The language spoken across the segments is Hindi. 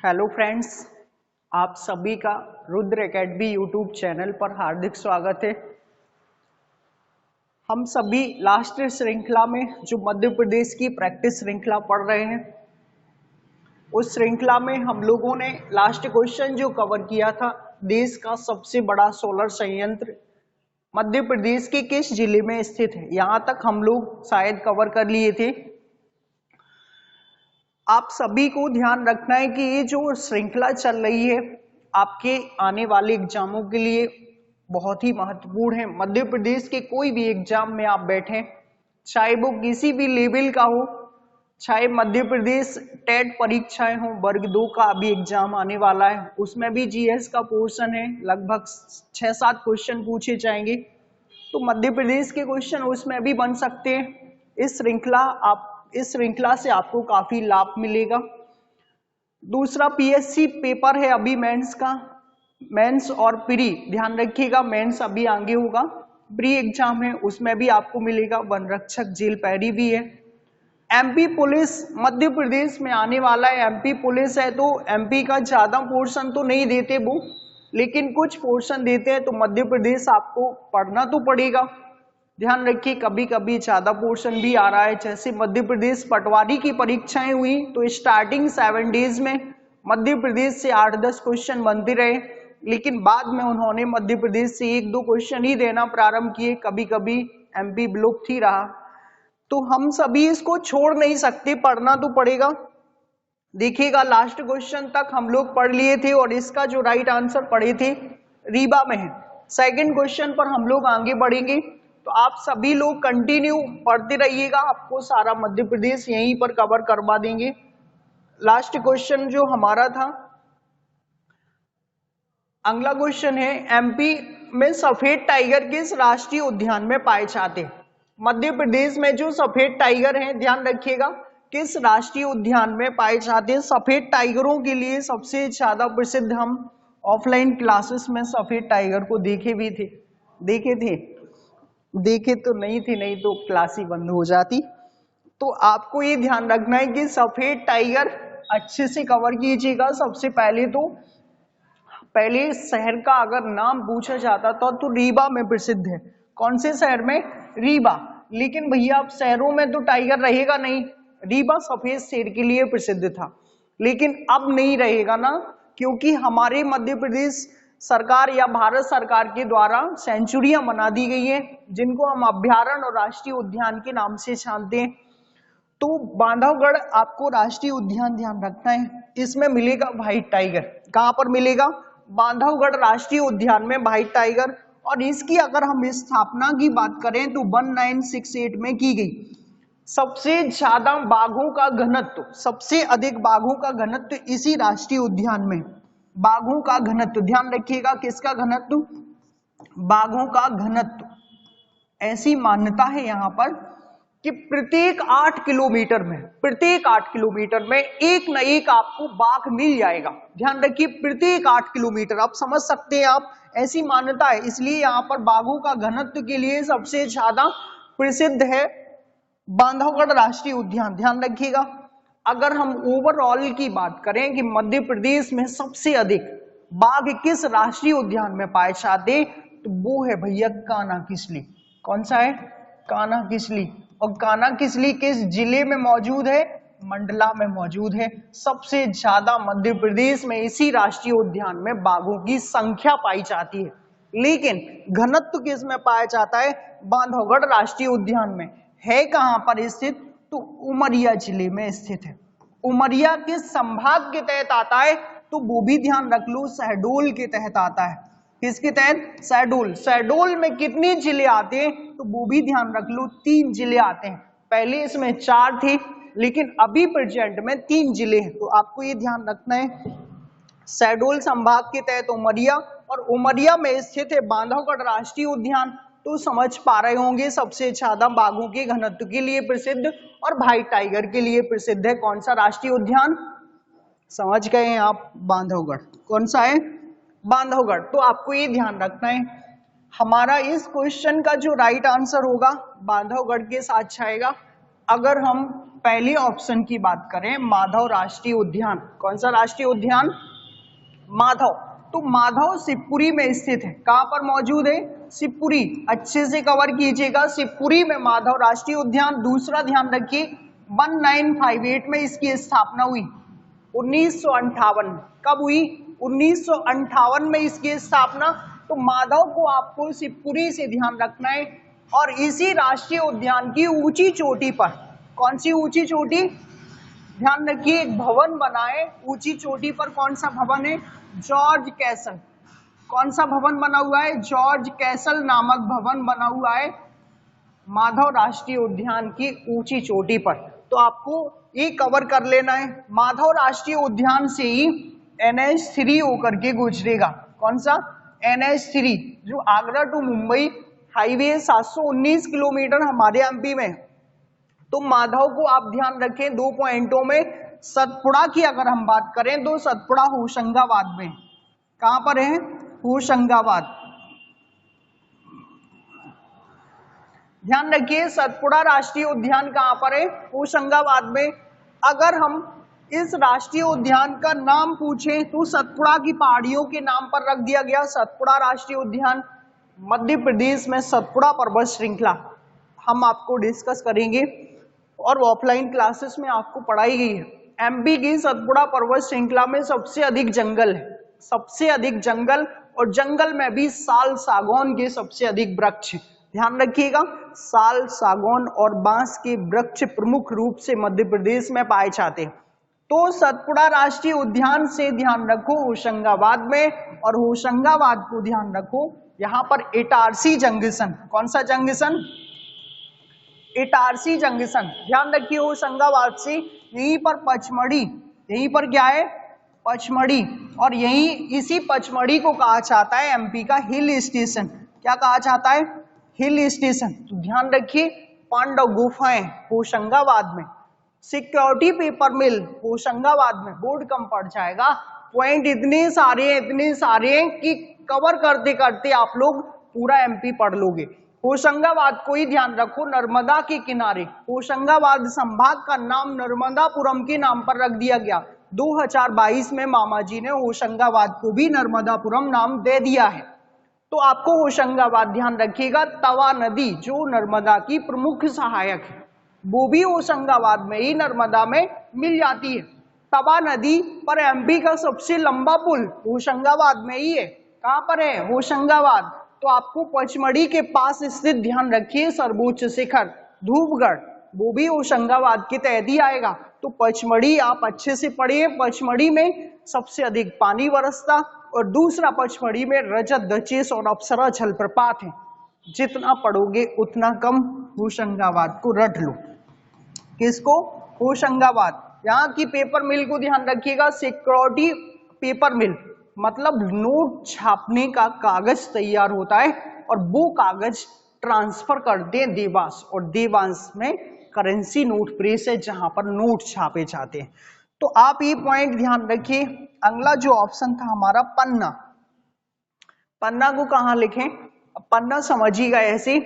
हेलो फ्रेंड्स, आप सभी का रुद्र एकेडमी यूट्यूब चैनल पर हार्दिक स्वागत है। हम सभी लास्ट श्रृंखला में जो मध्य प्रदेश की प्रैक्टिस श्रृंखला पढ़ रहे हैं, उस श्रृंखला में हम लोगों ने लास्ट क्वेश्चन जो कवर किया था, देश का सबसे बड़ा सोलर संयंत्र मध्य प्रदेश के किस जिले में स्थित है, यहाँ तक हम लोग शायद कवर कर लिए थे। आप सभी को ध्यान रखना है कि ये जो श्रृंखला चल रही है आपके आने वाले एग्जामों के लिए बहुत ही महत्वपूर्ण है। मध्य प्रदेश के कोई भी एग्जाम में आप बैठें, चाहे वो किसी भी लेवल का हो, चाहे मध्य प्रदेश टेट परीक्षाएं हो, वर्ग 2 का अभी एग्जाम आने वाला है, उसमें भी जीएस का पोर्शन है, लगभग 6-7 क्वेश्चन पूछे जाएंगे, तो मध्य प्रदेश के क्वेश्चन उसमें भी बन सकते हैं। इस श्रृंखला से आपको काफी लाभ मिलेगा। दूसरा पीएससी पेपर है अभी मेंस का, मेंस और प्री, ध्यान रखिएगा मेंस अभी आगे होगा, प्री एग्जाम है उसमें भी आपको मिलेगा। वन रक्षक जेल पैरी भी है। एमपी पुलिस मध्य प्रदेश में आने वाला है, एमपी पुलिस है तो एमपी का ज्यादा पोर्शन तो नहीं देते वो, लेकिन कुछ पोर्शन देते हैं, तो मध्य प्रदेश आपको पढ़ना तो पड़ेगा। ध्यान रखिए कभी कभी ज्यादा पोर्शन भी आ रहा है। जैसे मध्य प्रदेश पटवारी की परीक्षाएं हुई तो स्टार्टिंग 7 डेज में मध्य प्रदेश से 8-10 क्वेश्चन बनते रहे, लेकिन बाद में उन्होंने मध्य प्रदेश से 1-2 क्वेश्चन ही देना प्रारंभ किए, कभी कभी एमपी ब्लॉक ही रहा। तो हम सभी इसको छोड़ नहीं सकते, पढ़ना तो पड़ेगा। देखिएगा लास्ट क्वेश्चन तक हम लोग पढ़ लिए थे और इसका जो राइट आंसर पढ़े थे रीवा में है। सेकंड क्वेश्चन पर हम लोग आगे बढ़ेंगे, तो आप सभी लोग कंटिन्यू पढ़ते रहिएगा, आपको सारा मध्य प्रदेश यहीं पर कवर करवा देंगे। लास्ट क्वेश्चन जो हमारा था, अगला क्वेश्चन है एमपी में सफेद टाइगर किस राष्ट्रीय उद्यान में पाए जाते हैं। मध्य प्रदेश में जो सफेद टाइगर हैं, ध्यान रखिएगा किस राष्ट्रीय उद्यान में पाए जाते हैं। सफेद टाइगरों के लिए सबसे ज्यादा प्रसिद्ध, हम ऑफलाइन क्लासेस में सफेद टाइगर को देखे तो नहीं थे, नहीं तो क्लास ही बंद हो जाती। तो आपको ये ध्यान रखना है कि सफेद टाइगर अच्छे से कवर कीजिएगा। सबसे पहले शहर का अगर नाम पूछा जाता तो रीवा में प्रसिद्ध है। कौन से शहर में? रीवा। लेकिन भैया अब शहरों में तो टाइगर रहेगा नहीं, रीवा सफेद शेर के लिए प्रसिद्ध था, लेकिन अब नहीं रहेगा ना, क्योंकि हमारे मध्य प्रदेश सरकार या भारत सरकार के द्वारा सेंचुरियां बना दी गई है, जिनको हम अभ्यारण्य और राष्ट्रीय उद्यान के नाम से जानते हैं। तो बांधवगढ़ आपको राष्ट्रीय उद्यान ध्यान रखना है, इसमें मिलेगा व्हाइट टाइगर। कहां पर मिलेगा? बांधवगढ़ राष्ट्रीय उद्यान में व्हाइट टाइगर। और इसकी अगर हम स्थापना की बात करें तो 1968 में की गई। सबसे ज्यादा बाघों का घनत्व, सबसे अधिक बाघों का घनत्व इसी राष्ट्रीय उद्यान में। बाघों का घनत्व ध्यान रखिएगा, किसका घनत्व? बाघों का घनत्व। ऐसी मान्यता है यहाँ पर कि प्रत्येक 8 किलोमीटर में एक न एक आपको बाघ मिल जाएगा। ध्यान रखिए प्रत्येक 8 किलोमीटर, आप समझ सकते हैं आप, ऐसी मान्यता है। इसलिए यहाँ पर बाघों का घनत्व के लिए सबसे ज्यादा प्रसिद्ध है बांधवगढ़ राष्ट्रीय उद्यान। ध्यान रखिएगा। अगर हम ओवरऑल की बात करें कि मध्य प्रदेश में सबसे अधिक बाघ किस राष्ट्रीय उद्यान में पाए जाते, तो वो है भैया कान्हा-किसली। कौन सा है? कान्हा-किसली। और कान्हा-किसली किस जिले में मौजूद है? मंडला में मौजूद है। सबसे ज्यादा मध्य प्रदेश में इसी राष्ट्रीय उद्यान में बाघों की संख्या पाई जाती है, लेकिन घनत्व किस में पाया जाता है? बांधवगढ़ राष्ट्रीय उद्यान में। है कहां पर स्थित? तो उमरिया जिले में स्थित है। उमरिया किस संभाग के तहत आता है? तो वो भी ध्यान रख लो, शहडोल के तहत आता है। किसके तहत? शहडोल। शहडोल में कितने जिले आते हैं? तो वो भी ध्यान रख लो, 3 जिले आते हैं। पहले इसमें 4 थे, लेकिन अभी प्रेजेंट में 3 जिले हैं। तो आपको ये ध्यान रखना है, शहडोल संभाग के तहत उमरिया, और उमरिया में स्थित है बांधवगढ़ राष्ट्रीय उद्यान। तो समझ पा रहे होंगे सबसे ज्यादा बाघों के घनत्व के लिए प्रसिद्ध और व्हाइट टाइगर के लिए प्रसिद्ध है कौन सा राष्ट्रीय उद्यान? समझ गए हैं आप? बांधवगढ़। कौन सा है? बांधवगढ़। तो आपको ये ध्यान रखना है, हमारा इस क्वेश्चन का जो राइट आंसर होगा बांधवगढ़ के साथ जाएगा। अगर हम पहले ऑप्शन की बात करें, माधव राष्ट्रीय उद्यान, कौन सा राष्ट्रीय उद्यान? माधव। तो माधव शिवपुरी में स्थित है। कहां पर मौजूद है? शिवपुरी। अच्छे से कवर कीजिएगा, शिवपुरी में माधव राष्ट्रीय उद्यान। दूसरा ध्यान रखिए 1958 में इसकी स्थापना हुई। 1958 कब हुई? 1958 में इसकी स्थापना। तो माधव को आपको शिवपुरी से ध्यान रखना है। और इसी राष्ट्रीय उद्यान की ऊंची चोटी पर, कौन सी ऊंची चोटी? ध्यान रखिए, एक भवन बना है ऊंची चोटी पर। कौन सा भवन है? George castle. कौन सा भवन बना हुआ है? जॉर्ज कैसल नामक भवन बना हुआ है माधव राष्ट्रीय उद्यान की ऊंची चोटी पर। तो आपको ये कवर कर लेना है। माधव राष्ट्रीय उद्यान से ही NH3 होकर के गुजरेगा। कौन सा? NH3, जो Agra to Mumbai highway 719 kilometre हमारे MP में। तो माधव को आप ध्यान रखें 2 पॉइंटों में। सतपुड़ा की अगर हम बात करें तो सतपुड़ा होशंगाबाद में। कहां पर है? होशंगाबाद। ध्यान रखिए सतपुड़ा राष्ट्रीय उद्यान कहां पर है? होशंगाबाद में। अगर हम इस राष्ट्रीय उद्यान का नाम पूछें तो सतपुड़ा की पहाड़ियों के नाम पर रख दिया गया सतपुड़ा राष्ट्रीय उद्यान। मध्य प्रदेश में सतपुड़ा पर्वत श्रृंखला हम आपको डिस्कस करेंगे और ऑफलाइन क्लासेस में आपको पढ़ाई गई है। MP की सतपुड़ा पर्वत श्रृंखला में सबसे अधिक जंगल है, सबसे अधिक जंगल, और जंगल में भी साल सागौन के सबसे अधिक वृक्ष। ध्यान रखिएगा, साल सागौन और बांस के वृक्ष प्रमुख रूप से मध्य प्रदेश में पाए जाते हैं। तो सतपुड़ा राष्ट्रीय उद्यान से ध्यान रखो होशंगाबाद में, और होशंगाबाद को ध्यान रखो यहाँ पर इटारसी जंक्शन। कौन सा जंक्शन? इटारसी जंक्शन। ध्यान रखिए होशंगाबाद से यहीं पर पचमढ़ी, यहीं पर क्या है? पचमढ़ी। और यही इसी पचमढ़ी को कहा जाता है MP का हिल स्टेशन। क्या कहा जाता है? Hill station. तो ध्यान रखिए पांडव गुफाएं होशंगाबाद में, सिक्योरिटी पेपर मिल होशंगाबाद में। बोर्ड कम पड़ जाएगा, पॉइंट इतने सारे हैं कि कवर करते करते आप लोग पूरा MP पढ़ लोगे। होशंगाबाद को ही ध्यान रखो नर्मदा के किनारे। होशंगाबाद संभाग का नाम नर्मदापुरम के नाम पर रख दिया गया। 2022 में मामा जी ने होशंगाबाद को भी नर्मदापुरम नाम दे दिया है। तो आपको होशंगाबाद ध्यान रखिएगा। तवा नदी जो नर्मदा की प्रमुख सहायक है, वो भी होशंगाबाद में ही नर्मदा में मिल जाती है। तवा नदी पर MP का सबसे लंबा पुल होशंगाबाद में ही है। कहां पर है? होशंगाबाद। तो आपको पचमढ़ी के पास स्थित ध्यान रखिए सर्वोच्च शिखर धूपगढ़, वो भी होशंगाबाद के तहत ही आएगा। तो पचमढ़ी आप अच्छे से पढ़िए। पचमढ़ी में सबसे अधिक पानी बरसता, और दूसरा पचमढ़ी में रजत, दचेस और अप्सरा जलप्रपात है। जितना पढ़ोगे उतना कम, होशंगाबाद को रट लो। किसको? होशंगाबाद। यहाँ की पेपर मिल को ध्यान रखिएगा, सिक्योरिटी पेपर मिल, मतलब नोट छापने का कागज तैयार होता है और वो कागज ट्रांसफर करते हैं देवास, और देवास में करेंसी नोट प्रेस है जहां पर नोट छापे जाते हैं। तो आप ये पॉइंट ध्यान रखिए। अगला जो ऑप्शन था हमारा पन्ना, पन्ना को कहां लिखें? पन्ना समझिएगा ऐसे,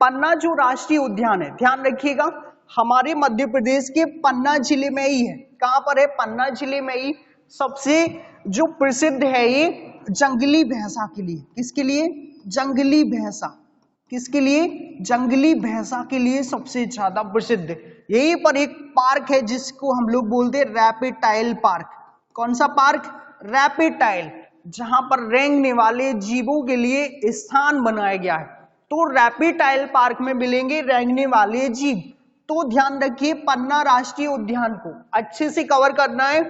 पन्ना जो राष्ट्रीय उद्यान है, ध्यान रखिएगा हमारे मध्य प्रदेश के पन्ना जिले में ही है। कहां पर है? पन्ना जिले में ही। सबसे जो प्रसिद्ध है ये जंगली भैंसा के लिए। किसके लिए? जंगली भैंसा। किसके लिए? जंगली भैंसा के लिए सबसे ज्यादा प्रसिद्ध है। यहीं पर एक पार्क है जिसको हम लोग बोलते हैं रैपिटाइल पार्क। कौन सा पार्क? रैपिटाइल, जहां पर रेंगने वाले जीवों के लिए स्थान बनाया गया है। तो रैपिटाइल पार्क में मिलेंगे रेंगने वाले जीव। तो ध्यान रखिए पन्ना राष्ट्रीय उद्यान को अच्छे से कवर करना है।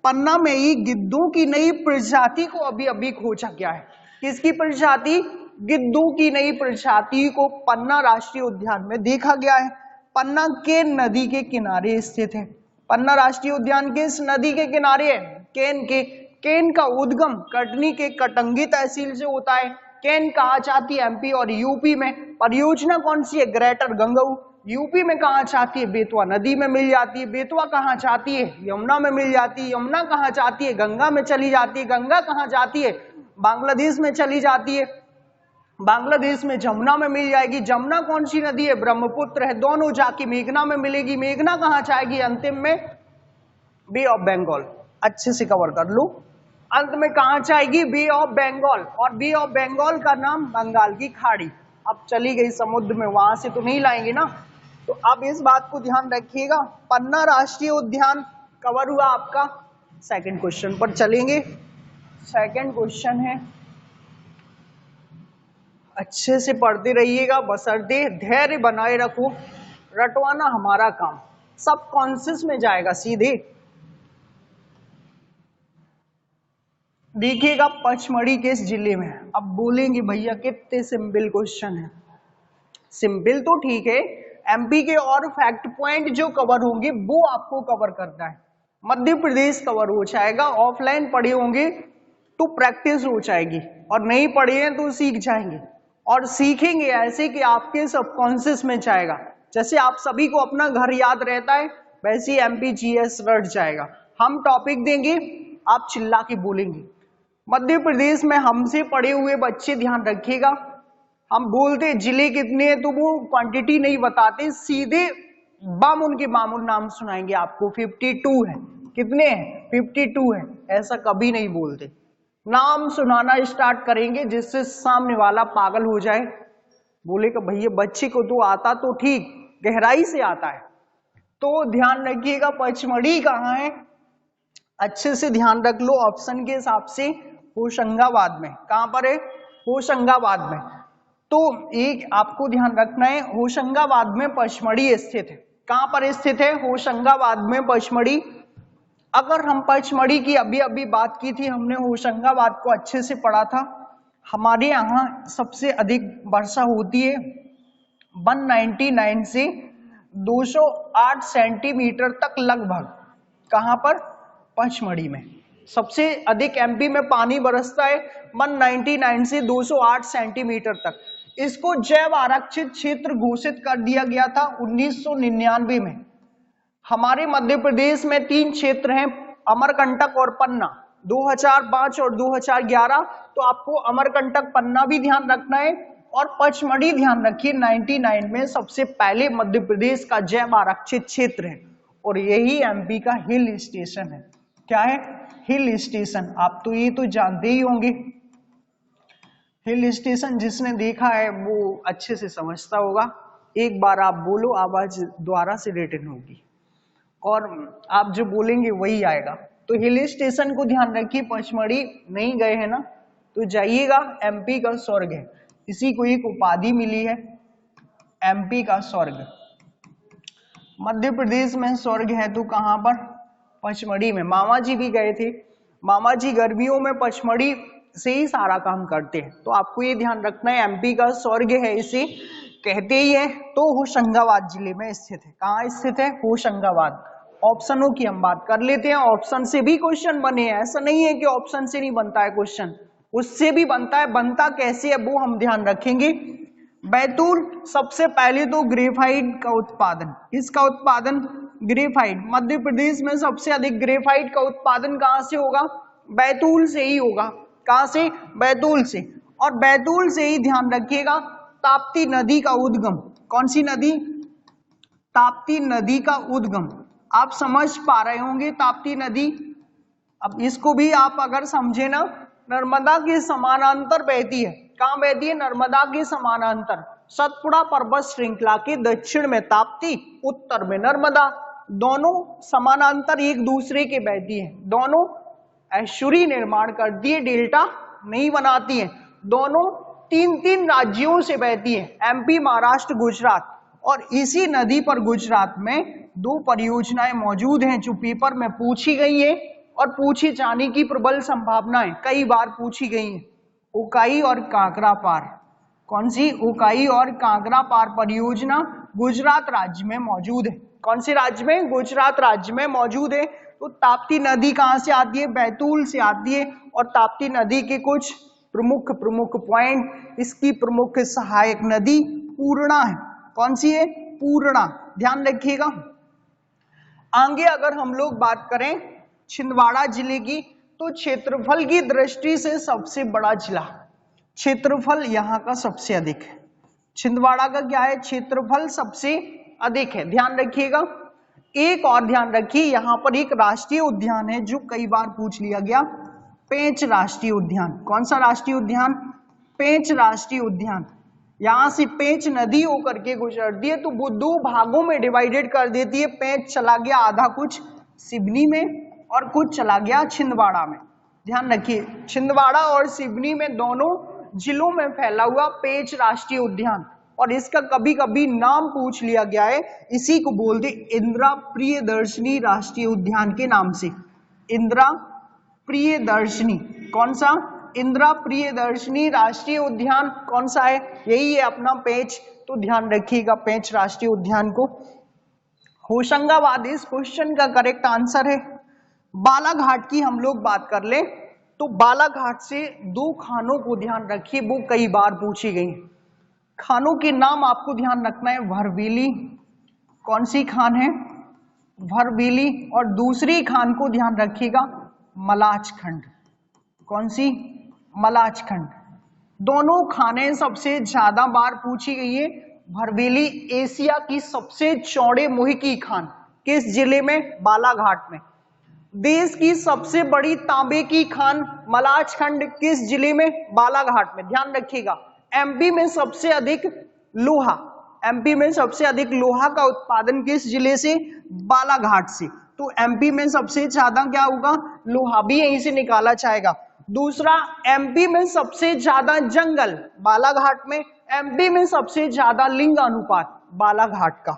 पन्ना में ही गिद्धों की नई प्रजाति को अभी खोजा गया है। किसकी प्रजाति? गिद्धों की नई प्रजाति को पन्ना राष्ट्रीय उद्यान में देखा गया है। पन्ना केन नदी के किनारे स्थित है। पन्ना राष्ट्रीय उद्यान किस नदी के किनारे है? केन के। केन का उद्गम कटनी के कटंगी तहसील से होता है। केन कहा जाती है MP और UP में। परियोजना कौन सी है? ग्रेटर गंगऊ। UP में कहा जाती है? बेतवा नदी में मिल जाती है। बेतवा कहाँ जाती है? यमुना में मिल जाती है। यमुना कहाँ जाती है? गंगा में चली जाती है। गंगा कहाँ जाती है? बांग्लादेश में चली जाती है। बांग्लादेश में जमुना में मिल जाएगी। जमुना कौन सी नदी है? ब्रह्मपुत्र है। दोनों जाके मेघना में मिलेगी। मेघना कहां जाएगी अंतिम में? बे ऑफ बंगाल। अच्छे से कवर कर लो। अंत में कहां जाएगी? बे ऑफ बंगाल। और बे ऑफ बंगाल का नाम बंगाल की खाड़ी। अब चली गई समुद्र में, वहां से तो नहीं लाएंगे ना। तो अब इस बात को ध्यान रखिएगा। पन्ना राष्ट्रीय उद्यान कवर हुआ आपका। सेकंड क्वेश्चन पर चलेंगे। सेकंड क्वेश्चन है, अच्छे से पढ़ते रहिएगा, बशर्ते धैर्य बनाए रखो। रटवाना हमारा काम, सब कॉन्शियस में जाएगा सीधे। देखिएगा पचमढ़ी किस जिले में है। अब बोलेंगे भैया कितने सिंपल क्वेश्चन है। सिंपल तो ठीक है, एमपी के और फैक्ट पॉइंट जो कवर होंगे वो आपको कवर करना है। मध्य प्रदेश कवर हो जाएगा। ऑफलाइन पढ़े होंगे तो प्रैक्टिस हो जाएगी, और नहीं पढ़े हैं तो सीख जाएंगे। और सीखेंगे ऐसे कि आपके सबकॉन्शियस में जाएगा। जैसे आप सभी को अपना घर याद रहता है, वैसे ही एमपी जीएस रट जाएगा। हम टॉपिक देंगे, आप चिल्ला के बोलेंगे। मध्य प्रदेश में हमसे पढ़े हुए बच्चे ध्यान रखिएगा, हम बोलते जिले कितने हैं तो वो क्वांटिटी नहीं बताते, सीधे बामुन के मामूल नाम सुनाएंगे आपको। 52 है। कितने हैं? 52 है। ऐसा कभी नहीं बोलते, नाम सुनाना स्टार्ट करेंगे जिससे सामने वाला पागल हो जाए, बोलेगा भैया बच्चे को तो आता तो ठीक, गहराई से आता है। तो ध्यान रखिएगा पचमढ़ी कहाँ है, अच्छे से ध्यान रख लो। ऑप्शन के हिसाब से होशंगाबाद में। कहां पर है? होशंगाबाद में। तो एक आपको ध्यान रखना है, होशंगाबाद में पचमढ़ी स्थित है। कहां पर स्थित है? होशंगाबाद में पचमढ़ी। अगर हम पचमढ़ी की अभी अभी बात की थी, हमने होशंगाबाद को अच्छे से पढ़ा था। हमारे यहाँ सबसे अधिक वर्षा होती है 199 से 208 सेंटीमीटर तक लगभग। कहां पर? पचमढ़ी में। सबसे अधिक एमपी में पानी बरसता है 199 से 208 सेंटीमीटर तक। इसको जैव आरक्षित क्षेत्र घोषित कर दिया गया था 1999 में। हमारे मध्य प्रदेश में 3 क्षेत्र हैं, अमरकंटक और पन्ना, 2005 और 2011। तो आपको अमरकंटक पन्ना भी ध्यान रखना है, और पचमढ़ी ध्यान रखिए 99 में सबसे पहले मध्य प्रदेश का जैव आरक्षित क्षेत्र है। और यही एमपी का हिल स्टेशन है। क्या है? Hill station. आप तो ये तो जानते ही होंगे, हिल स्टेशन जिसने देखा है वो अच्छे से समझता होगा। एक बार आप बोलो, आवाज द्वारा से रिटर्न होगी, और आप जो बोलेंगे वही आएगा। तो हिल स्टेशन को ध्यान रखिए। पचमढ़ी नहीं गए हैं ना, तो जाइएगा। एमपी का स्वर्ग है, इसी को एक उपाधि मिली है, एमपी का स्वर्ग। मध्य प्रदेश में स्वर्ग है तो कहां पर? पचमढ़ी में। मामा जी भी गए थे। मामा जी गर्मियों में पचमढ़ी से ही सारा काम करते हैं। तो आपको ये ध्यान रखना है, एमपी का स्वर्ग है इसे कहते ही है। तो होशंगाबाद जिले में स्थित है। कहाँ स्थित है? होशंगाबाद। ऑप्शनों की हम बात कर लेते हैं। ऑप्शन से भी क्वेश्चन बने हैं, ऐसा नहीं है कि ऑप्शन से नहीं बनता है क्वेश्चन, उससे भी बनता है। बनता कैसे है वो हम ध्यान रखेंगे। बैतूल, सबसे पहले तो ग्रेफाइट का उत्पादन। किसका उत्पादन? ग्रेफाइट। मध्य प्रदेश में सबसे अधिक ग्रेफाइट का उत्पादन कहां से होगा? बैतूल से ही होगा। कहां से? बैतूल से। और बैतूल से ही ध्यान रखिएगा ताप्ती नदी का उद्गम। कौन सी नदी? ताप्ती नदी का उद्गम। आप समझ पा रहे होंगे ताप्ती नदी। अब इसको भी आप अगर समझे ना, नर्मदा के समानांतर बहती है। कहां बहती है? नर्मदा के समानांतर। सतपुड़ा पर्वत श्रृंखला के दक्षिण में ताप्ती, उत्तर में नर्मदा, दोनों समानांतर एक दूसरे के बहती है। दोनों एस्चुरी निर्माण करती है, डेल्टा नहीं बनाती है। दोनों 3-3 राज्यों से बहती है, एमपी, महाराष्ट्र, गुजरात। और इसी नदी पर गुजरात में 2 परियोजनाएं मौजूद हैं जो पेपर में पूछी गई है और पूछी जाने की प्रबल संभावनाएं कई बार पूछी गई हैं। उकाई और कांकरा पार। कौन सी? उकाई और कांकरा पार परियोजना गुजरात राज्य में मौजूद है। कौन से राज्य में? गुजरात राज्य में मौजूद है। तो ताप्ती नदी कहां से आती है? बैतूल से आती है। और ताप्ती नदी के कुछ प्रमुख पॉइंट, इसकी प्रमुख सहायक नदी पूर्णा है। कौन सी है? पूर्णा। ध्यान रखिएगा। आगे अगर हम लोग बात करें छिंदवाड़ा जिले की, तो क्षेत्रफल की दृष्टि से सबसे बड़ा जिला। क्षेत्रफल यहाँ का सबसे अधिक है। छिंदवाड़ा का क्या है, क्षेत्रफल सबसे अधिक है, ध्यान रखिएगा। एक और ध्यान रखिए, यहाँ पर एक राष्ट्रीय उद्यान है जो कई बार पूछ लिया गया, पेंच राष्ट्रीय उद्यान। कौन सा राष्ट्रीय उद्यान, पेंच राष्ट्रीय उद्यान। यहां से पेंच नदी होकर के गुजरती है तो वो दो भागों में डिवाइडेड कर देती है। पेंच चला गया आधा कुछ सिवनी में और कुछ चला गया छिंदवाड़ा में। ध्यान रखिए, छिंदवाड़ा और सिवनी में दोनों जिलों में फैला हुआ पेंच राष्ट्रीय उद्यान, और इसका कभी कभी नाम पूछ लिया गया है, इसी को बोलते इंदिरा प्रियदर्शनी राष्ट्रीय उद्यान के नाम से। इंदिरा प्रियदर्शनी, कौन सा, इंदिरा प्रियदर्शनी राष्ट्रीय उद्यान कौन सा है, यही है अपना पेंच। तो ध्यान रखिएगा पेंच राष्ट्रीय उद्यान को। होशंगाबाद इस क्वेश्चन का करेक्ट आंसर है। बालाघाट की हम लोग बात कर ले तो बालाघाट से दो खानों को ध्यान रखिए, वो कई बार पूछी गई। खानों के नाम आपको ध्यान रखना है, भरवेली, कौन सी खान है, भरवेली, और दूसरी खान को ध्यान रखिएगा मलाचखंड, कौन सी, मलाचखंड। दोनों खानें सबसे ज्यादा बार पूछी गई है। भरवेली एशिया की सबसे चौड़े मुंह की खान, किस जिले में, बालाघाट में। देश की सबसे बड़ी तांबे की खान मलाचखंड, किस जिले में, बालाघाट में। ध्यान रखिएगा एमपी में सबसे अधिक लोहा, एमपी में सबसे अधिक लोहा का उत्पादन किस जिले से, बालाघाट से। तो एमपी में सबसे ज्यादा क्या होगा, लोहा भी यहीं से निकाला जाएगा। दूसरा, एमपी में सबसे ज्यादा जंगल, बालाघाट में। एमपी में सबसे ज्यादा लिंग अनुपात, बालाघाट का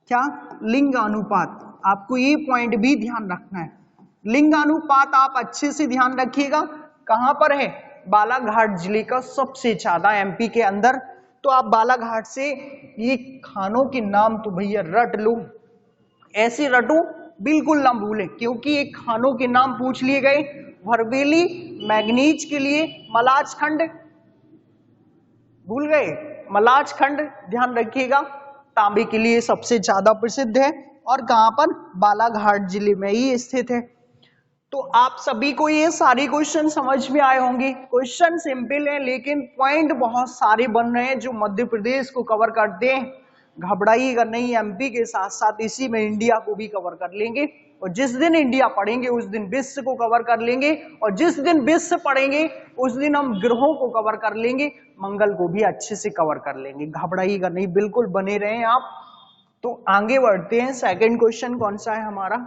क्या, लिंग अनुपात। आपको ये पॉइंट भी ध्यान रखना है, लिंग अनुपात आप अच्छे से ध्यान रखिएगा। कहां पर है, बालाघाट जिले का सबसे ज्यादा एमपी के अंदर। तो आप बालाघाट से ये खानों के नाम तो भैया रट लो, ऐसे रटो, बिल्कुल ना भूलें, क्योंकि ये खानों के नाम पूछ लिए गए। भरवेली मैग्नीज के लिए, मलाचखंड भूल गए, मलाचखंड ध्यान रखिएगा तांबे के लिए सबसे ज्यादा प्रसिद्ध है, और कहां पर, बालाघाट जिले में ही स्थित है। तो आप सभी को ये सारे क्वेश्चन समझ में आए होंगे। क्वेश्चन सिंपल है लेकिन पॉइंट बहुत सारे बन रहे हैं जो मध्य प्रदेश को कवर करते हैं। घबराइएगा नहीं, एमपी के साथ साथ इसी में इंडिया को भी कवर कर लेंगे, और जिस दिन इंडिया पढ़ेंगे उस दिन विश्व को कवर कर लेंगे, और जिस दिन विश्व पढ़ेंगे उस दिन हम ग्रहों को कवर कर लेंगे, मंगल को भी अच्छे से कवर कर लेंगे। घबराइएगा नहीं, बिल्कुल बने रहें आप। तो आगे बढ़ते हैं, सेकंड क्वेश्चन कौन सा है हमारा,